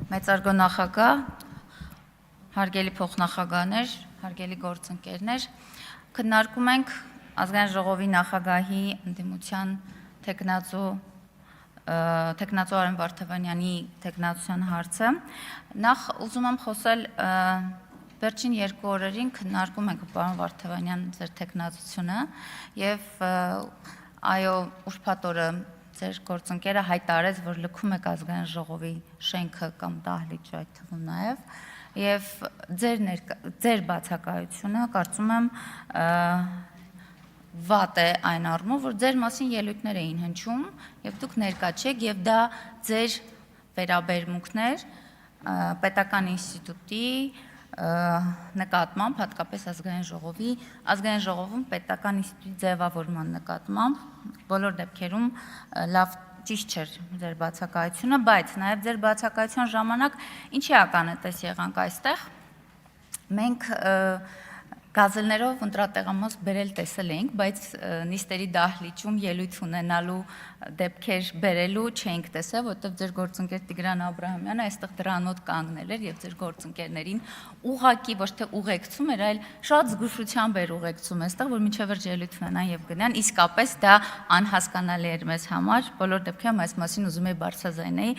Մեծարգո նախագահ, հարգելի փոխնախագահներ, հարգելի գործընկերներ, քննարկում ենք Ազգային ժողովի նախագահի ընդդիմության թեկնածու Արեն Վարդավանյանի թեկնածության հարցը։ Նախ ուզում եմ խոսել վերջին 2 օրերին քննարկում ենք պարոն Վարդավանյան ձեր թեկնածությունը եւ այո ուրբաթ օրը ձեր գործընկերը հայտարարեց, որ լքում եք Ազգային ժողովի շենքը կամ դահլիճը այդ թվում նաև ձեր բացակայությունը կարծում եմ վատ է այն առումով, որ ձեր մասին ելույթներ էին հնչում եւ դուք ներկա չեք եւ դա ձեր վերաբերմունքներ պետական ինստիտուտի նկատմամբ, հատկապես Ազգային ժողովում պետական ինստիտուտի ձևավորման նկատմամբ բոլոր դեպքերում լավ ճիշտ չէր ձեր բացակայությունը, բայց նաև ձեր բացակայության ժամանակ ինչի ականատես եղանք այստեղ։ Մենք գազելներով ընտրատեղամաս բերել տեսել էինք, բայց նիստերի դահլիճում ելույթ ունենալու դեպքեր բերելու չէինք տեսել, որտեղ ձեր գործընկեր Տիգրան Աբրահամյանը այստեղ դրանոտ կանգնել էր եւ ձեր գործընկերներին ուղղակի ոչ թե ուղեկցում էր, այլ շատ զգուշությամբ էր ուղեկցում այստեղ, որ մինչև վերջ ելույթ ունենան եւ գնան, իսկապես դա անհասկանալի էր մեզ համար, բոլոր դեպքերում այս մասին ուզում եի բարձրաձայնեի։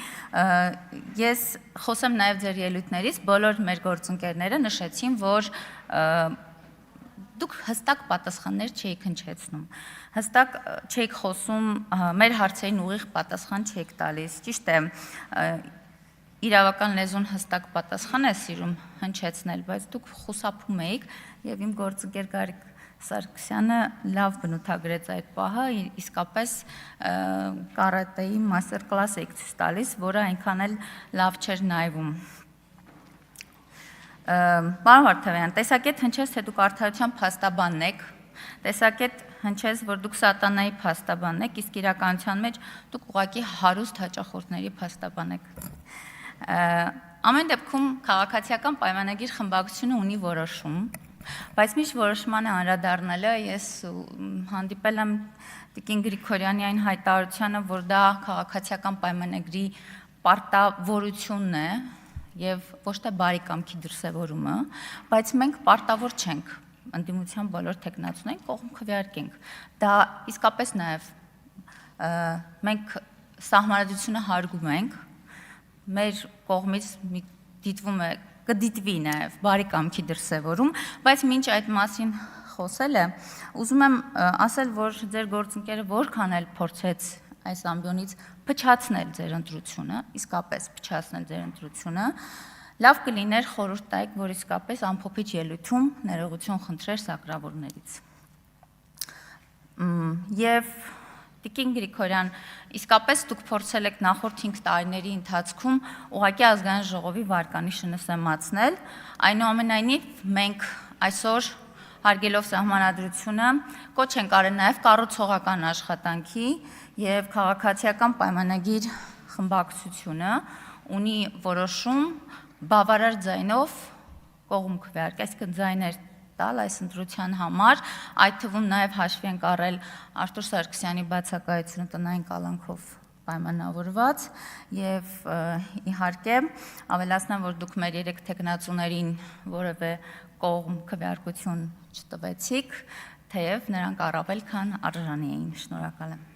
Ես խոսեմ նաեւ ձեր ելույթներից, բոլոր մեր գործընկերները նշեցին, որ դուք հստակ պատասխաններ չէիք հնչեցնում, հստակ չէիք խոսում, մեր հարցերին ուղիղ պատասխան չէիք տալիս, ճիշտ է, իրավական լեզուն հստակ պատասխան է սիրում հնչեցնել, բայց դուք խուսափում էիք եւ իմ գործընկեր Գարիկ Սարգսյանը լավ բնութագրեց այդ պահը, իսկապես կարատեի մաստեր կլաս եք ցույց տալիս, որը այնքան էլ լավ չէր նայվում։ Պարոն Վարդավյան, տեսակետ հնչեց, թե դուք արդարության փաստաբանն եք, տեսակետ հնչեց, որ դուք սատանայի փաստաբանն եք, իսկ իրականության մեջ դուք ուղղակի հարուստ հաճախորդների փաստաբան եք։ Ամեն դեպքում քաղաքացիական պայմանագիր խմբակցությունը ունի որոշում, բայց միշտ որոշմանը անդրադառնալը ես հանդիպել եմ Տիկին Գրիգորյանի այն հայտարարությանը, որ դա քաղաքացիական պայմանագրի պարտավորությունն է եւ ոչ թե բարի կամքի դրսեւորումը, բայց մենք պարտավոր չենք ընդդիմության բոլոր թեկնածուներին կողմ քվեարկենք։ Դա իսկապես նաեւ մենք սահմանադրությունը հարգում ենք, մեր կողմից դիտվում է կդիտվի նաեւ բարի կամքի դրսեւորում, բայց մինչ այդ մասին խոսելը ուզում եմ ասել, որ ձեր գործընկերը որքան էլ փորձեց այս ամբիոնից փչացնել ձեր ընտրությունը, իսկապես փչացնել ձեր ընտրությունը, լավ կլիներ խորհուրդ տայք, որ իսկապես ամփոփիչ ելույթում ներողություն խնդրեր սակրավորներից։ Եվ Տիկին Գրիգորյան, իսկապես դուք փորձել եք նախորդ 5 տարիների ընթացքում ուղղակի Ազգային ժողովի վարկանիշը նսեմացնել, այնուամենայնիվ մենք այսօր հարգելով սահմանադրությունը կոչ ենք արել նաև կառուցողական աշխատանքի եւ քաղաքացիական պայմանագիր խմբակցությունը ունի որոշում բավարար ձայնով կողմ քվեարկել, այսինքն ձայներ տալ այս ընտրության համար, այդ թվում նաև հաշվի ենք առել Արտուր Սարգսյանի բացակայությունը տնային կալանքով պայմանավորված եւ իհարկե ավելացնեմ, որ դուք մեր 3 թեկնածուներին որևէ կողմ քվեարկություն չտվեցիք, թեև նրանք առավել քան արժանի էին։ Շնորհակալ եմ։